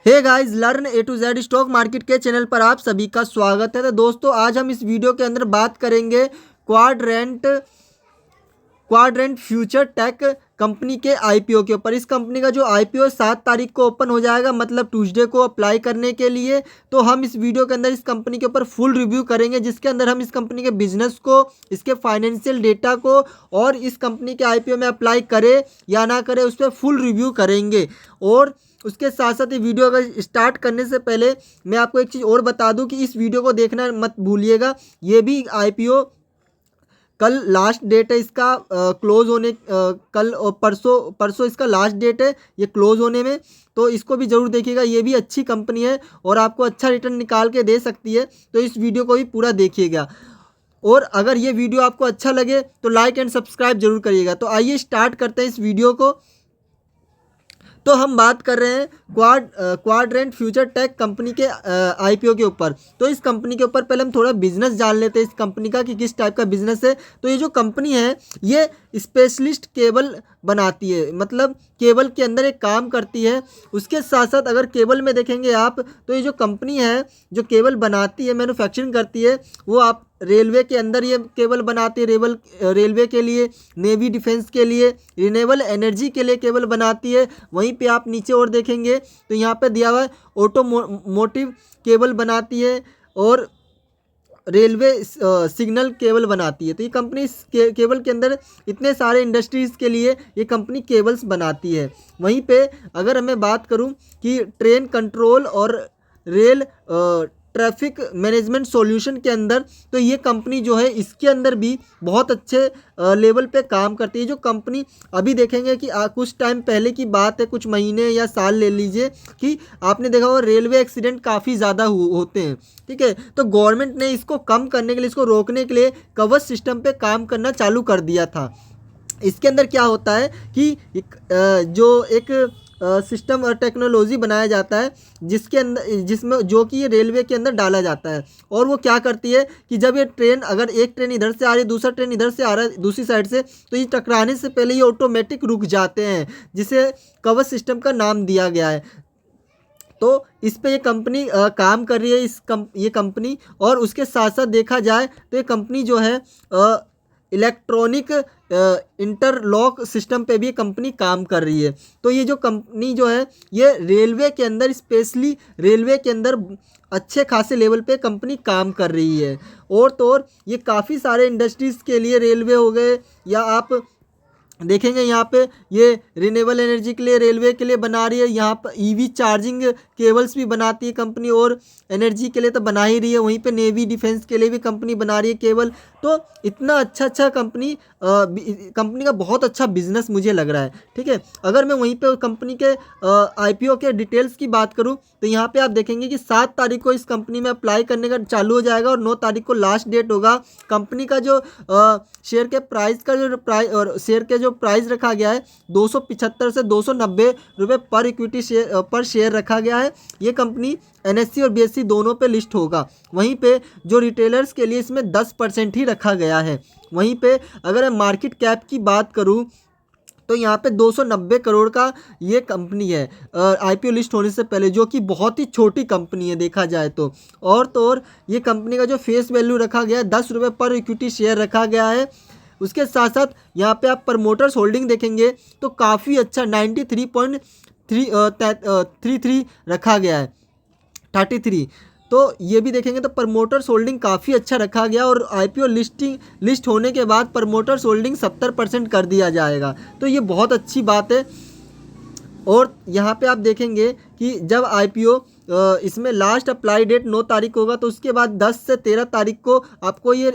Hey guys, learn A to Z stock market के channel पर आप सभी का स्वागत है। तो दोस्तों, आज हम इस वीडियो के अंदर बात करेंगे quadrant quadrant future tech company के आईपीओ के ऊपर। इस कंपनी का जो आईपीओ 7 तारीख को ओपन हो जाएगा, मतलब ट्यूसडे को अप्लाई करने के लिए। तो हम इस वीडियो के अंदर इस कंपनी के ऊपर फुल रिव्यू करेंगे, जिसके अंदर हम इस कंपनी के बिजनेस को, इसके फाइनेंशियल डेटा को और इस कंपनी के आईपीओ में अप्लाई करे या ना करे उस पर फुल रिव्यू करेंगे। और उसके साथ साथ ये वीडियो अगर स्टार्ट करने से पहले मैं आपको एक चीज़ और बता दूं कि इस वीडियो को देखना मत भूलिएगा। ये भी आईपीओ कल लास्ट डेट है इसका क्लोज होने, कल और परसों परसों इसका लास्ट डेट है ये क्लोज होने में। तो इसको भी ज़रूर देखिएगा, ये भी अच्छी कंपनी है और आपको अच्छा रिटर्न निकाल के दे सकती है। तो इस वीडियो को भी पूरा देखिएगा और अगर ये वीडियो आपको अच्छा लगे तो लाइक एंड सब्सक्राइब जरूर करिएगा। तो आइए स्टार्ट करते हैं इस वीडियो को। तो हम बात कर रहे हैं क्वाड्रेंट फ्यूचर टेक कंपनी के आईपीओ के ऊपर। तो इस कंपनी के ऊपर पहले हम थोड़ा बिजनेस जान लेते हैं इस कंपनी का कि किस टाइप का बिजनेस है। तो ये जो कंपनी है ये स्पेशलिस्ट केबल बनाती है, मतलब केबल के अंदर एक काम करती है। उसके साथ साथ अगर केबल में देखेंगे आप, तो ये जो कंपनी है जो केबल बनाती है, मैन्युफैक्चरिंग करती है, वो आप रेलवे के अंदर ये केबल बनाती है। रेलवे के लिए, नेवी डिफेंस के लिए, रिन्यूएबल एनर्जी के लिए केबल बनाती है। वहीं पे आप नीचे और देखेंगे तो यहाँ पे दिया हुआ है ऑटोमोटिव केबल बनाती है और रेलवे सिग्नल केबल बनाती है। तो ये कंपनी इस केबल के अंदर इतने सारे इंडस्ट्रीज़ के लिए ये कंपनी केबल्स बनाती है। वहीं पे अगर मैं बात करूं कि ट्रेन कंट्रोल और रेल ट्रैफिक मैनेजमेंट सॉल्यूशन के अंदर, तो ये कंपनी जो है इसके अंदर भी बहुत अच्छे लेवल पे काम करती है। जो कंपनी अभी देखेंगे कि कुछ टाइम पहले की बात है, कुछ महीने या साल ले लीजिए, कि आपने देखा होगा रेलवे एक्सीडेंट काफ़ी ज़्यादा होते हैं। ठीक है, तो गवर्नमेंट ने इसको कम करने के लिए, इसको रोकने के लिए कवच सिस्टम पे काम करना चालू कर दिया था। इसके अंदर क्या होता है कि जो एक सिस्टम और टेक्नोलॉजी बनाया जाता है जिसके अंदर, जिसमें जो कि ये रेलवे के अंदर डाला जाता है। और वो क्या करती है कि जब ये ट्रेन, अगर एक ट्रेन इधर से आ रही है, दूसरा ट्रेन इधर से आ रहा है दूसरी साइड से, तो ये टकराने से पहले ये ऑटोमेटिक रुक जाते हैं, जिसे कवच सिस्टम का नाम दिया गया है। तो इस पे ये कंपनी काम कर रही है, ये कंपनी। और उसके साथ साथ देखा जाए तो ये कंपनी जो है इलेक्ट्रॉनिक इंटरलॉक सिस्टम पे भी कंपनी काम कर रही है। तो ये जो कंपनी जो है ये रेलवे के अंदर, स्पेशली रेलवे के अंदर अच्छे खासे लेवल पे कंपनी काम कर रही है। और तो और ये काफ़ी सारे इंडस्ट्रीज़ के लिए, रेलवे हो गए या आप देखेंगे यहाँ पे ये रिन्यूएबल एनर्जी के लिए, रेलवे के लिए बना रही है। यहाँ पर ईवी चार्जिंग केबल्स भी बनाती है कंपनी, और एनर्जी के लिए तो बना ही रही है। वहीं पे नेवी डिफेंस के लिए भी कंपनी बना रही है केबल। तो इतना अच्छा कंपनी कंपनी का बहुत अच्छा बिजनेस मुझे लग रहा है। ठीक है, अगर मैं वहीं पे कंपनी के आईपीओ के डिटेल्स की बात करूँ तो यहाँ पे आप देखेंगे कि 7 तारीख को इस कंपनी में अप्लाई करने का चालू हो जाएगा और 9 तारीख को लास्ट डेट होगा। कंपनी का जो शेयर के प्राइस का जो प्राइस और शेयर के जो प्राइस रखा गया है 275 से 290 रुपये पर इक्विटी शेयर रखा गया है। ये कंपनी एनएससी और बीएससी दोनों पे लिस्ट होगा। वहीं पे जो रिटेलर्स के लिए इसमें 10% ही रखा गया है। वहीं पे अगर मैं मार्केट कैप की बात करूं तो यहाँ पे 290 करोड़ का ये कंपनी है आईपीओ लिस्ट होने से पहले, जो कि बहुत ही छोटी कंपनी है देखा जाए तो। और तो और ये कंपनी का जो फेस वैल्यू रखा गया है 10 रुपये पर इक्विटी शेयर रखा गया है। उसके साथ साथ यहाँ पे आप प्रमोटर्स होल्डिंग देखेंगे तो काफ़ी अच्छा 93.33 रखा गया है, 33। तो ये भी देखेंगे तो प्रमोटर्स होल्डिंग काफ़ी अच्छा रखा गया और आईपीओ लिस्ट होने के बाद प्रमोटर्स होल्डिंग 70% कर दिया जाएगा। तो ये बहुत अच्छी बात है। और यहाँ पे आप देखेंगे कि जब आईपीओ इसमें लास्ट अप्लाई डेट 9 तारीख होगा, तो उसके बाद 10 से 13 तारीख को आपको ये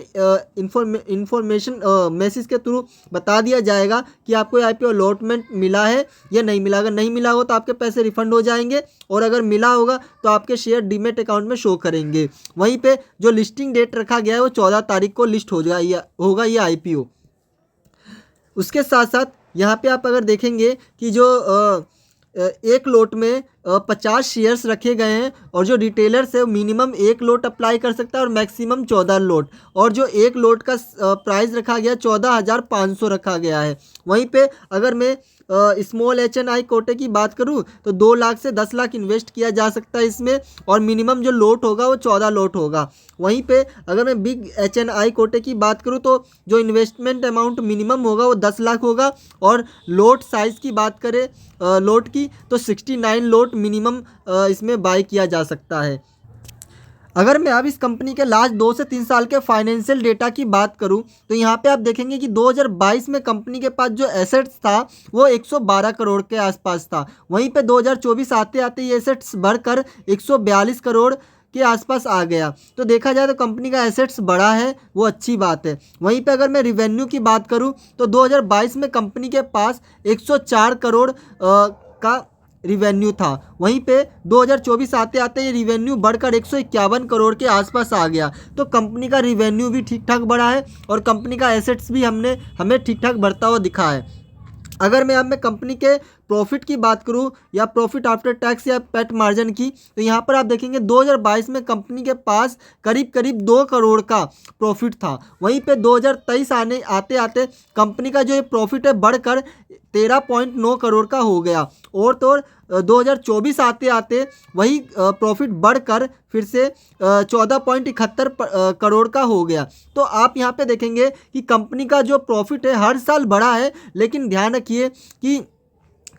इंफॉर्मेशन मैसेज के थ्रू बता दिया जाएगा कि आपको आईपीओ अलॉटमेंट मिला है या नहीं मिला। अगर नहीं मिला होगा तो आपके पैसे रिफंड हो जाएंगे, और अगर मिला होगा तो आपके शेयर डीमेट अकाउंट में शो करेंगे। वहीं पे जो लिस्टिंग डेट रखा गया है वो 14 तारीख को लिस्ट होगा ये आईपीओ। उसके साथ साथ यहाँ पे आप अगर देखेंगे कि जो एक लोट में 50 शेयर्स रखे गए हैं और जो रिटेलर्स है मिनिमम 1 लॉट अप्लाई कर सकता है और मैक्सिमम 14 लॉट, और जो 1 लॉट का प्राइस रखा गया 14,500 रखा गया है। वहीं पे अगर मैं स्मॉल HNI कोटे की बात करूं तो 2 लाख से 10 लाख इन्वेस्ट किया जा सकता है इसमें, और मिनिमम जो लॉट होगा वो 14 लॉट होगा। वहीं पे अगर मैं बिग HNI कोटे की बात करूं तो जो इन्वेस्टमेंट अमाउंट मिनिमम होगा वो 10 लाख होगा, और लॉट साइज़ की बात करें लॉट की तो 69 लॉट मिनिमम इसमें बाय किया जा सकता है। अगर मैं अब इस कंपनी के लास्ट 2 से 3 साल के फाइनेंशियल डेटा की बात करूं तो यहाँ पे आप देखेंगे कि 2022 में कंपनी के पास जो एसेट्स था वो 112 करोड़ के आसपास था। वहीं पे 2024 आते आते ये एसेट्स बढ़कर 142 करोड़ के आसपास आ गया। तो देखा जाए तो कंपनी का एसेट्स बड़ा है, वो अच्छी बात है। वहीं पे अगर मैं रिवेन्यू की बात करूं तो 2022 में कंपनी के पास 104 करोड़ का रिवेन्यू था। वहीं पे 2024 आते आते ये रिवेन्यू बढ़कर 151 करोड़ के आसपास आ गया। तो कंपनी का रिवेन्यू भी ठीक ठाक बढ़ा है और कंपनी का एसेट्स भी हमें ठीक ठाक बढ़ता हुआ दिखा है। अगर मैं कंपनी के प्रॉफिट की बात करूं या प्रॉफिट आफ्टर टैक्स या पैट मार्जिन की, तो यहाँ पर आप देखेंगे 2022 में कंपनी के पास करीब 2 करोड़ का प्रॉफिट था। वहीं पे 2023 आते आते कंपनी का जो ये प्रॉफिट है बढ़कर 13.9 करोड़ का हो गया, और तो 2024 आते आते वही प्रॉफिट बढ़कर फिर से 14.71 करोड़ का हो गया। तो आप यहाँ पे देखेंगे कि कंपनी का जो प्रॉफिट है हर साल बढ़ा है, लेकिन ध्यान रखिए कि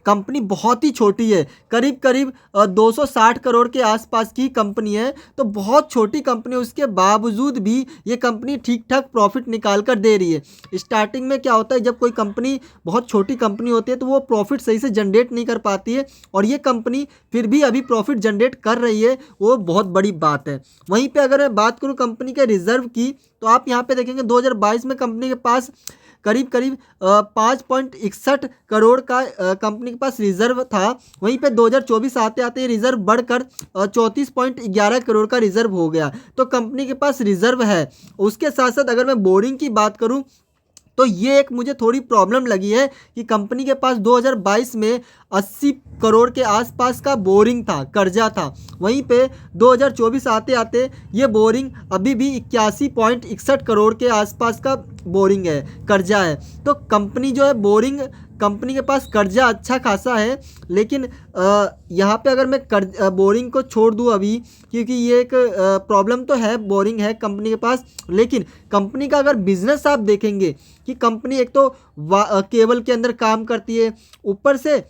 कंपनी बहुत ही छोटी है, करीब 260 करोड़ के आसपास की कंपनी है। तो बहुत छोटी कंपनी, उसके बावजूद भी ये कंपनी ठीक ठाक प्रॉफिट निकाल कर दे रही है। स्टार्टिंग में क्या होता है, जब कोई कंपनी बहुत छोटी कंपनी होती है तो वो प्रॉफिट सही से जनरेट नहीं कर पाती है, और ये कंपनी फिर भी अभी प्रॉफिट जनरेट कर रही है, वो बहुत बड़ी बात है। वहीं पर अगर मैं बात करूँ कंपनी के रिजर्व की, तो आप यहाँ पे देखेंगे 2022 में कंपनी के पास करीब 5.61 करोड़ का कंपनी के पास रिजर्व था। वहीं पे 2024 आते आते रिजर्व बढ़कर 34.11 करोड़ का रिजर्व हो गया। तो कंपनी के पास रिजर्व है। उसके साथ साथ अगर मैं बोरिंग की बात करूं तो ये एक मुझे थोड़ी प्रॉब्लम लगी है कि कंपनी के पास 2022 में 80 करोड़ के आसपास का बोरिंग था, कर्जा था। वहीं पे 2024 आते आते ये बोरिंग अभी भी 81.61 करोड़ के आसपास का बोरिंग है, कर्जा है। तो कंपनी जो है बोरिंग, कंपनी के पास कर्जा अच्छा खासा है, लेकिन यहाँ पे अगर मैं बोरिंग को छोड़ दूँ अभी, क्योंकि ये एक प्रॉब्लम तो है, बोरिंग है कंपनी के पास, लेकिन कंपनी का अगर बिजनेस आप देखेंगे कि कंपनी एक तो केबल के अंदर काम करती है, ऊपर से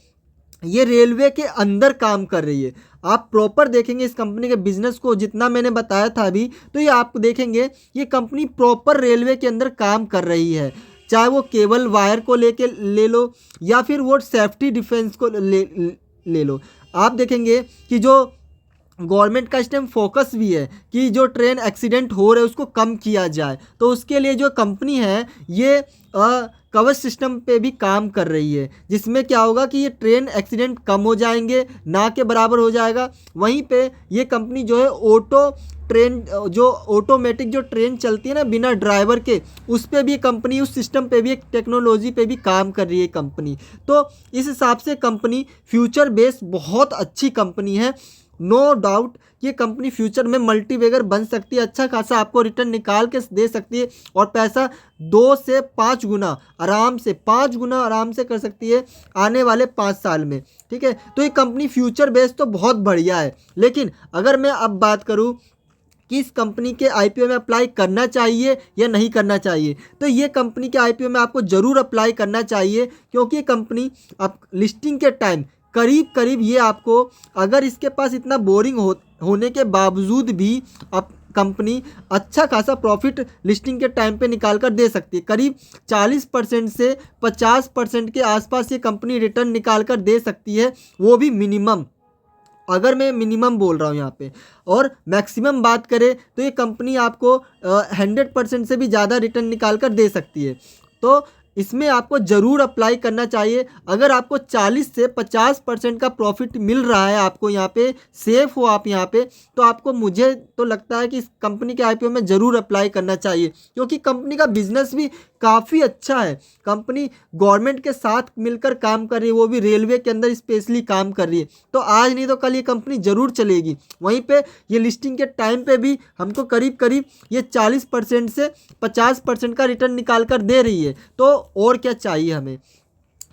ये रेलवे के अंदर काम कर रही है। आप प्रॉपर देखेंगे इस कंपनी के बिजनेस को, जितना मैंने बताया था अभी, तो ये आप देखेंगे ये कंपनी प्रॉपर रेलवे के अंदर काम कर रही है। चाहे वो केबल वायर को लेके ले लो या फिर वो सेफ्टी डिफेंस को ले लो। आप देखेंगे कि जो गवर्नमेंट का इस टाइम फोकस भी है कि जो ट्रेन एक्सीडेंट हो रहे हैं उसको कम किया जाए, तो उसके लिए जो कंपनी है ये कवच सिस्टम पे भी काम कर रही है, जिसमें क्या होगा कि ये ट्रेन एक्सीडेंट कम हो जाएंगे, ना के बराबर हो जाएगा। वहीं पे ये कंपनी जो है ट्रेन जो ऑटोमेटिक जो ट्रेन चलती है ना बिना ड्राइवर के, उस पर भी कंपनी, उस सिस्टम पे भी, एक टेक्नोलॉजी पे भी काम कर रही है कंपनी। तो इस हिसाब से कंपनी फ्यूचर बेस्ड बहुत अच्छी कंपनी है। नो डाउट ये कंपनी फ्यूचर में मल्टीवेगर बन सकती है, अच्छा खासा आपको रिटर्न निकाल के दे सकती है, और पैसा 2 से 5 गुना आराम से, 5 गुना आराम से कर सकती है आने वाले 5 साल में। ठीक है, तो ये कंपनी फ्यूचर बेस्ड तो बहुत बढ़िया है। लेकिन अगर मैं अब बात करूँ कि इस कंपनी के आईपीओ में अप्लाई करना चाहिए या नहीं करना चाहिए, तो ये कंपनी के आईपीओ में आपको ज़रूर अप्लाई करना चाहिए, क्योंकि ये कंपनी अब लिस्टिंग के टाइम करीब ये आपको, अगर इसके पास इतना बोरिंग होने के बावजूद भी अब कंपनी अच्छा खासा प्रॉफिट लिस्टिंग के टाइम पे निकाल कर दे सकती है। करीब 40% से 50% के आसपास ये कंपनी रिटर्न निकाल कर दे सकती है, वो भी मिनिमम, अगर मैं मिनिमम बोल रहा हूँ यहाँ पे। और मैक्सिमम बात करें तो ये कंपनी आपको 100% से भी ज़्यादा रिटर्न निकाल कर दे सकती है। तो इसमें आपको ज़रूर अप्लाई करना चाहिए। अगर आपको 40 से 50% का प्रॉफिट मिल रहा है, आपको यहाँ पे सेफ हो आप यहाँ पे, तो आपको, मुझे तो लगता है कि इस कंपनी के आईपीओ में ज़रूर अप्लाई करना चाहिए, क्योंकि कंपनी का बिजनेस भी काफ़ी अच्छा है। कंपनी गवर्नमेंट के साथ मिलकर काम कर रही है, वो भी रेलवे के अंदर स्पेशली काम कर रही है। तो आज नहीं तो कल ये कंपनी ज़रूर चलेगी। वहीं पे ये लिस्टिंग के टाइम पे भी हमको करीब करीब ये 40% से 50% का रिटर्न निकाल कर दे रही है। तो और क्या चाहिए हमें।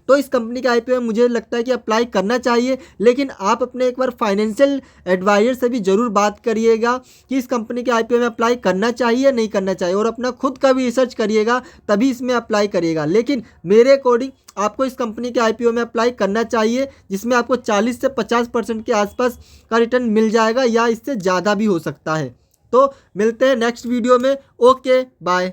तो इस कंपनी के आईपीओ में मुझे लगता है कि अप्लाई करना चाहिए, लेकिन आप अपने एक बार फाइनेंशियल एडवाइजर से भी ज़रूर बात करिएगा कि इस कंपनी के आईपीओ में अप्लाई करना चाहिए नहीं करना चाहिए, और अपना खुद का भी रिसर्च करिएगा, तभी इसमें अप्लाई करिएगा। लेकिन मेरे अकॉर्डिंग आपको इस कंपनी के आईपीओ में अप्लाई करना चाहिए, जिसमें आपको 40 से 50% के आसपास का रिटर्न मिल जाएगा, या इससे ज़्यादा भी हो सकता है। तो मिलते हैं नेक्स्ट वीडियो में। Okay, bye.